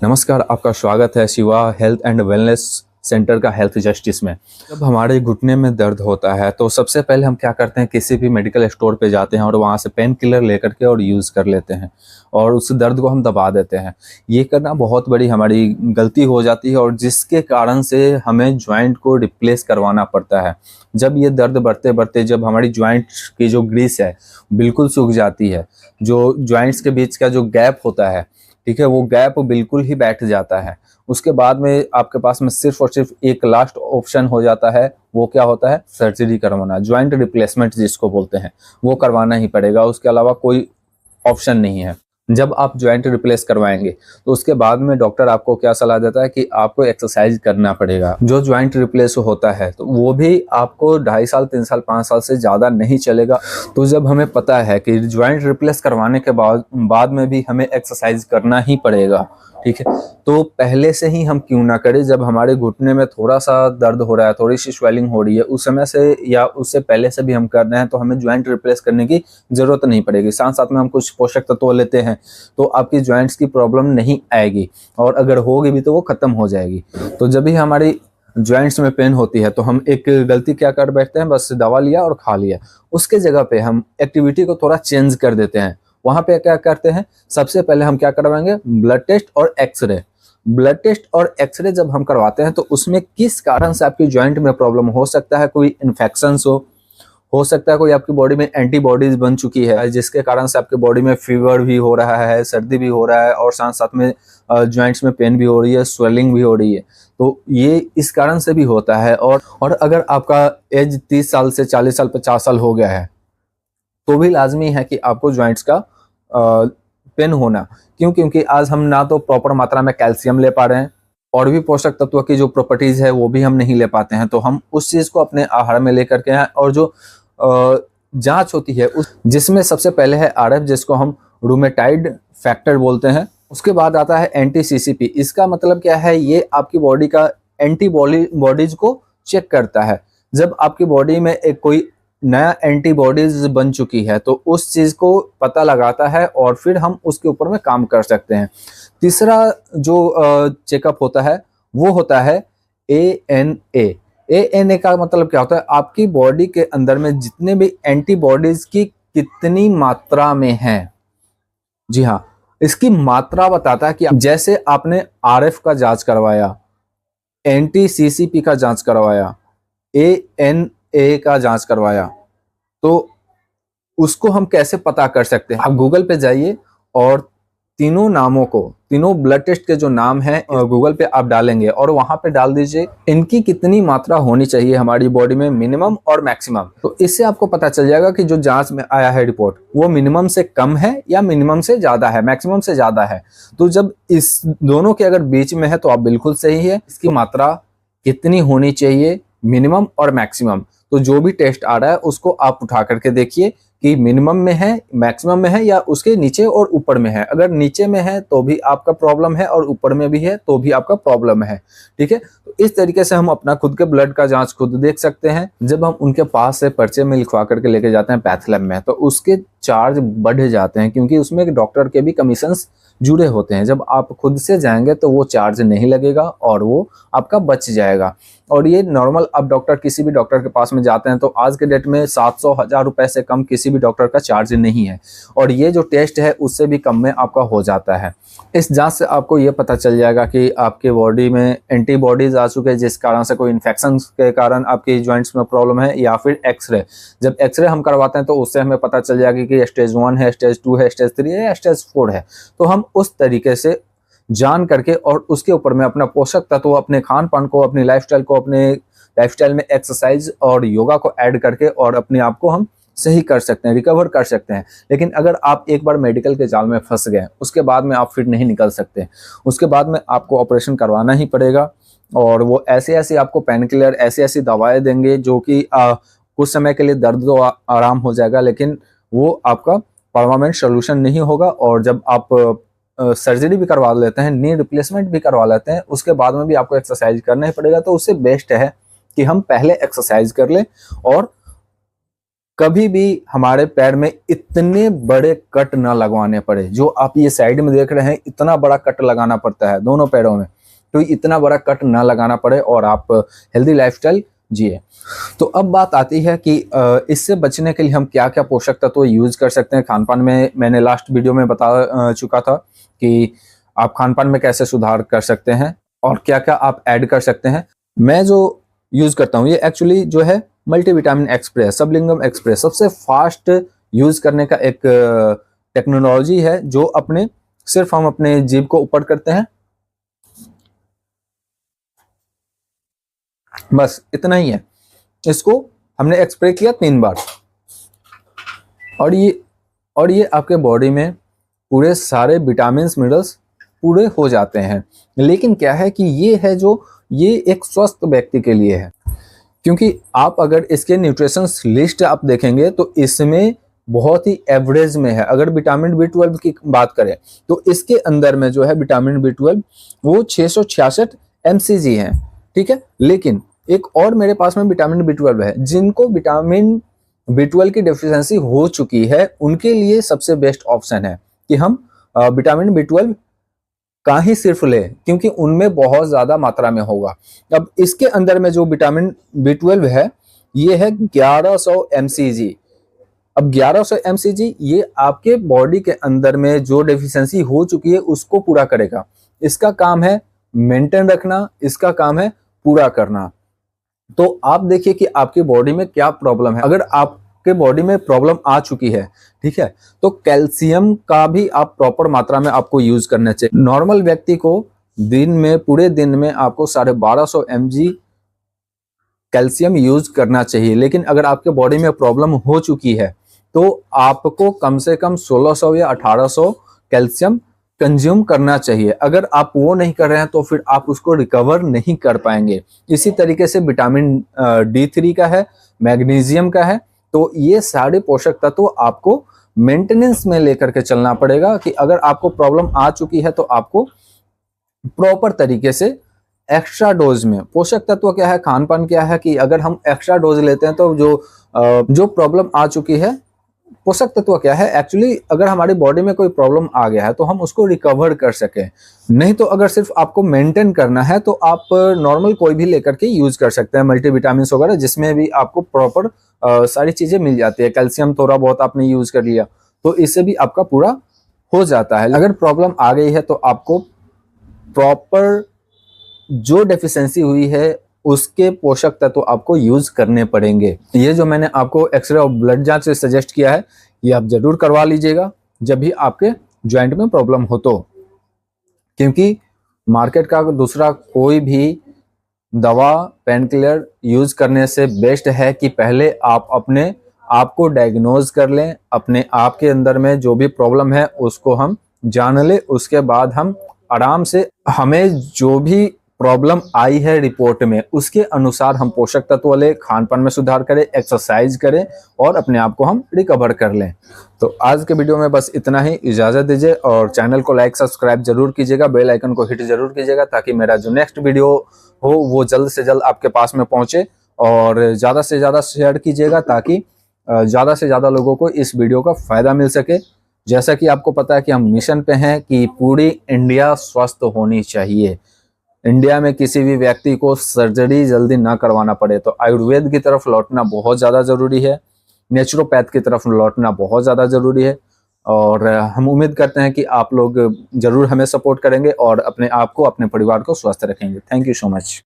नमस्कार, आपका स्वागत है Shiva health and wellness centre का हेल्थ जस्टिस में। जब हमारे घुटने में दर्द होता है तो सबसे पहले हम क्या करते हैं, किसी भी मेडिकल स्टोर पे जाते हैं और वहाँ से पेन किलर लेकर के और यूज़ कर लेते हैं और उस दर्द को हम दबा देते हैं। ये करना बहुत बड़ी हमारी गलती हो जाती है और जिसके कारण से हमें जॉइंट को रिप्लेस करवाना पड़ता है। जब ये दर्द बढ़ते बढ़ते जब हमारी जॉइंट की जो ग्रीस है बिल्कुल सूख जाती है, जो जॉइंट्स के बीच का जो गैप होता है, ठीक है, वो गैप बिल्कुल ही बैठ जाता है। उसके बाद में आपके पास में सिर्फ और सिर्फ एक लास्ट ऑप्शन हो जाता है। वो क्या होता है? सर्जरी करवाना, ज्वाइंट रिप्लेसमेंट जिसको बोलते हैं, वो करवाना ही पड़ेगा। उसके अलावा कोई ऑप्शन नहीं है। जब आप ज्वाइंट रिप्लेस करवाएंगे तो उसके बाद में डॉक्टर आपको क्या सलाह देता है कि आपको एक्सरसाइज करना पड़ेगा। जो ज्वाइंट रिप्लेस होता है तो वो भी आपको 2.5 साल 3 साल 5 साल से ज़्यादा नहीं चलेगा। तो जब हमें पता है कि ज्वाइंट रिप्लेस करवाने के बाद में भी हमें एक्सरसाइज करना ही पड़ेगा, ठीक है, तो पहले से ही हम क्यों ना करें। जब हमारे घुटने में थोड़ा सा दर्द हो रहा है, थोड़ी सी स्वेलिंग हो रही है, उस समय से या उससे पहले से भी हम कर रहे हैं तो हमें ज्वाइंट रिप्लेस करने की जरूरत नहीं पड़ेगी। साथ साथ में हम कुछ पोषक तत्व लेते हैं तो आपकी जॉइंट्स की प्रॉब्लम नहीं आएगी और अगर होगी भी तो वो खत्म हो जाएगी। तो जब भी हमारी जॉइंट्स में पेन होती है तो हम एक गलती क्या कर बैठते हैं, बस दवा लिया और खा लिया। उसके जगह पे हम एक्टिविटी को थोड़ा चेंज कर देते हैं। वहां पे क्या करते हैं, सबसे पहले हम क्या करवाएंगे, ब्लड टेस्ट और एक्सरे। ब्लड टेस्ट और एक्सरे जब हम करवाते हैं तो उसमें किस कारण से आपकी जॉइंट में प्रॉब्लम हो सकता है। कोई इन्फेक्शन हो सकता है कोई आपकी बॉडी में एंटीबॉडीज बन चुकी है जिसके कारण से आपकी बॉडी में फीवर भी हो रहा है, सर्दी भी हो रहा है और साथ साथ में जॉइंट्स में पेन भी हो रही है, स्वेलिंग भी हो रही है। तो ये इस कारण से भी होता है। और अगर आपका एज 30 साल से 40 साल 50 साल हो गया है तो भी लाजमी है कि आपको जॉइंट्स का पेन होना। क्यों? क्योंकि आज हम ना तो प्रॉपर मात्रा में कैल्शियम ले पा रहे हैं और भी पोषक तत्व की जो प्रॉपर्टीज है वो भी हम नहीं ले पाते हैं। तो हम उस चीज को अपने आहार में लेकर के हैं और जो जांच होती है उस जिसमें सबसे पहले है आरएफ, जिसको हम रूमेटाइड फैक्टर बोलते हैं। उसके बाद आता है एंटी सीसीपी। इसका मतलब क्या है? ये आपकी बॉडी का एंटीबॉडीज को चेक करता है। जब आपकी बॉडी में एक कोई नया एंटीबॉडीज बन चुकी है तो उस चीज को पता लगाता है और फिर हम उसके ऊपर में काम कर सकते हैं। तीसरा जो चेकअप होता है वो होता है ANA। ANA का मतलब क्या होता है? आपकी बॉडी के अंदर में जितने भी एंटीबॉडीज की कितनी मात्रा में है। जी हाँ, इसकी मात्रा बताता है कि जैसे आपने RF का जांच करवाया, एंटी CCP का जांच करवाया, ANA का जांच करवाया, तो उसको हम कैसे पता कर सकते हैं? आप गूगल पे जाइए और तीनों नामों को, तीनों ब्लड टेस्ट के जो नाम हैं गूगल पे आप डालेंगे और वहां पे डाल दीजिए इनकी कितनी मात्रा होनी चाहिए हमारी बॉडी में, मिनिमम और मैक्सिमम। तो इससे आपको पता चल जाएगा कि जो जांच में आया है रिपोर्ट वो मिनिमम से कम है या मिनिमम से ज्यादा है, मैक्सिमम से ज्यादा है। तो जब इस दोनों के अगर बीच में है तो आप बिल्कुल सही है। इसकी मात्रा कितनी होनी चाहिए, मिनिमम और मैक्सिमम। तो जो भी टेस्ट आ रहा है उसको आप उठा करके देखिए कि मिनिमम में है, मैक्सिमम में है या उसके नीचे और ऊपर में है। अगर नीचे में है तो भी आपका प्रॉब्लम है और ऊपर में भी है तो भी आपका प्रॉब्लम है, ठीक है। तो इस तरीके से हम अपना खुद के ब्लड का जांच खुद देख सकते हैं। जब हम उनके पास से पर्चे में लिखवा करके लेके जाते हैं पैथ लैब में तो उसके चार्ज बढ़ जाते हैं क्योंकि उसमें डॉक्टर के भी कमीशंस जुड़े होते हैं। जब आप खुद से जाएंगे तो वो चार्ज नहीं लगेगा और वो आपका बच जाएगा। और ये नॉर्मल, अब डॉक्टर किसी भी डॉक्टर के पास में जाते हैं तो आज के डेट में 700-1000 रुपए से कम किसी भी डॉक्टर का चार्ज नहीं है और ये जो टेस्ट है उससे भी कम में आपका हो जाता है। इस जांच से आपको ये पता चल जाएगा कि आपके बॉडी में एंटीबॉडीज आ चुके हैं जिस कारण से कोई इन्फेक्शन के कारण आपकी जॉइंट्स में प्रॉब्लम है, या फिर एक्सरे। जब एक्सरे हम करवाते हैं तो उससे हमें पता चल जाएगा कि स्टेज 1 है, स्टेज 2 है, स्टेज 3 है या स्टेज 4 है। तो हम उस तरीके से जान करके और उसके ऊपर में अपना पोषक तत्व, अपने खान पान को, अपनी लाइफस्टाइल को, अपने लाइफस्टाइल में एक्सरसाइज और योगा को ऐड करके और अपने आप को हम सही कर सकते हैं, रिकवर कर सकते हैं। लेकिन अगर आप एक बार मेडिकल के जाल में फंस गए उसके बाद में आप फिर नहीं निकल सकते। उसके बाद में आपको ऑपरेशन करवाना ही पड़ेगा और वो ऐसे ऐसे आपको पेन किलर, ऐसी ऐसी दवाएं देंगे जो कि कुछ समय के लिए दर्द तो आराम हो जाएगा लेकिन वो आपका परमानेंट सोल्यूशन नहीं होगा। और जब आप सर्जरी भी करवा लेते हैं, नी रिप्लेसमेंट भी करवा लेते हैं, उसके बाद में भी आपको एक्सरसाइज करना ही पड़ेगा। तो उससे बेस्ट है कि हम पहले एक्सरसाइज कर लें और कभी भी हमारे पैर में इतने बड़े कट ना लगवाने पड़े। जो आप ये साइड में देख रहे हैं, इतना बड़ा कट लगाना पड़ता है दोनों पैरों में, तो इतना बड़ा कट ना लगाना पड़े और आप हेल्दी लाइफस्टाइल जिए। तो अब बात आती है कि इससे बचने के लिए हम क्या क्या पोषक तत्व यूज कर सकते हैं खान पान में। मैंने लास्ट वीडियो में बता चुका था कि आप खान पान में कैसे सुधार कर सकते हैं और क्या क्या आप ऐड कर सकते हैं। मैं जो यूज करता हूँ ये एक्चुअली जो है मल्टीविटामिन एक्सप्रेस, सबलिंगम एक्सप्रेस, सबसे फास्ट यूज करने का एक टेक्नोलॉजी है जो सिर्फ हम अपने जीभ को ऊपर करते हैं, बस इतना ही है। इसको हमने एक्सप्रे किया 3 बार और ये आपके बॉडी में पूरे सारे विटामिन मिनरल्स पूरे हो जाते हैं। लेकिन क्या है कि ये एक स्वस्थ व्यक्ति के लिए है, क्योंकि आप अगर इसके न्यूट्रिशंस लिस्ट आप देखेंगे तो इसमें बहुत ही एवरेज में है। अगर विटामिन B12 की बात करें तो इसके अंदर में जो है विटामिन B12 वो 666 mcg है, ठीक है। लेकिन एक और मेरे पास में विटामिन B12 है, जिनको विटामिन B12 की डेफिशिएंसी हो चुकी है, उनके लिए सबसे बेस्ट ऑप्शन है कि हम विटामिन B12 का ही सिर्फ ले, क्योंकि उनमें बहुत ज्यादा मात्रा में होगा। अब इसके अंदर में जो विटामिन B12 है ये है 1100 mcg। अब 1100 mcg ये आपके बॉडी के अंदर में जो डेफिशिएंसी हो चुकी है उसको पूरा करेगा। इसका काम है मेंटेन रखना, इसका काम है पूरा करना। तो आप देखिए कि आपकी बॉडी में क्या प्रॉब्लम है। अगर आपके बॉडी में प्रॉब्लम आ चुकी है, ठीक है, तो कैल्शियम का भी आप प्रॉपर मात्रा में आपको यूज करना चाहिए। नॉर्मल व्यक्ति को पूरे दिन में आपको 1250 mg कैल्शियम यूज करना चाहिए। लेकिन अगर आपके बॉडी में प्रॉब्लम हो चुकी है तो आपको कम से कम 1600 या 1800 कैल्शियम कंज्यूम करना चाहिए। अगर आप वो नहीं कर रहे हैं तो फिर आप उसको रिकवर नहीं कर पाएंगे। इसी तरीके से विटामिन D3 का है, मैग्नीशियम का है। तो ये सारे पोषक तत्व आपको मेंटेनेंस में लेकर के चलना पड़ेगा कि अगर आपको प्रॉब्लम आ चुकी है तो आपको प्रॉपर तरीके से एक्स्ट्रा डोज में पोषक तत्व क्या है, खान पान क्या है, कि अगर हम एक्स्ट्रा डोज लेते हैं तो जो प्रॉब्लम आ चुकी है, पोषक तत्व क्या है एक्चुअली, अगर हमारी बॉडी में कोई प्रॉब्लम आ गया है तो हम उसको रिकवर कर सकें। नहीं तो अगर सिर्फ आपको मेंटेन करना है तो आप नॉर्मल कोई भी लेकर के यूज कर सकते हैं, मल्टीविटामिन वगैरह, जिसमें भी आपको प्रॉपर सारी चीजें मिल जाती है। कैल्शियम थोड़ा बहुत आपने यूज कर लिया तो इससे भी आपका पूरा हो जाता है। अगर प्रॉब्लम आ गई है तो आपको प्रॉपर जो डेफिशिएंसी हुई है उसके पोषक तत्व आपको यूज करने पड़ेंगे। ये जो मैंने आपको एक्सरे और ब्लड जांच से सजेस्ट किया है ये आप जरूर करवा लीजिएगा जब भी आपके जॉइंट में प्रॉब्लम हो तो, क्योंकि मार्केट का दूसरा कोई भी दवा पेन किलर यूज करने से बेस्ट है कि पहले आप अपने आप को डायग्नोज कर लें, अपने आप के अंदर में जो भी प्रॉब्लम है उसको हम जान लें। उसके बाद हम आराम से, हमें जो भी प्रॉब्लम आई है रिपोर्ट में उसके अनुसार हम पोषक तत्व लें, खान पान में सुधार करें, एक्सरसाइज करें और अपने आप को हम रिकवर कर लें। तो आज के वीडियो में बस इतना ही, इजाजत दीजिए और चैनल को लाइक सब्सक्राइब जरूर कीजिएगा, बेल आइकन को हिट जरूर कीजिएगा ताकि मेरा जो नेक्स्ट वीडियो हो वो जल्द से जल्द आपके पास में पहुंचे। और ज़्यादा से ज़्यादा शेयर कीजिएगा ताकि ज़्यादा से ज़्यादा लोगों को इस वीडियो का फ़ायदा मिल सके। जैसा कि आपको पता है कि हम मिशन पे हैं कि पूरी इंडिया स्वस्थ होनी चाहिए, इंडिया में किसी भी व्यक्ति को सर्जरी जल्दी ना करवाना पड़े। तो आयुर्वेद की तरफ लौटना बहुत ज़्यादा ज़रूरी है, नेचुरोपैथ की तरफ लौटना बहुत ज़्यादा ज़रूरी है। और हम उम्मीद करते हैं कि आप लोग ज़रूर हमें सपोर्ट करेंगे और अपने आप को, अपने परिवार को स्वस्थ रखेंगे। Thank you so much.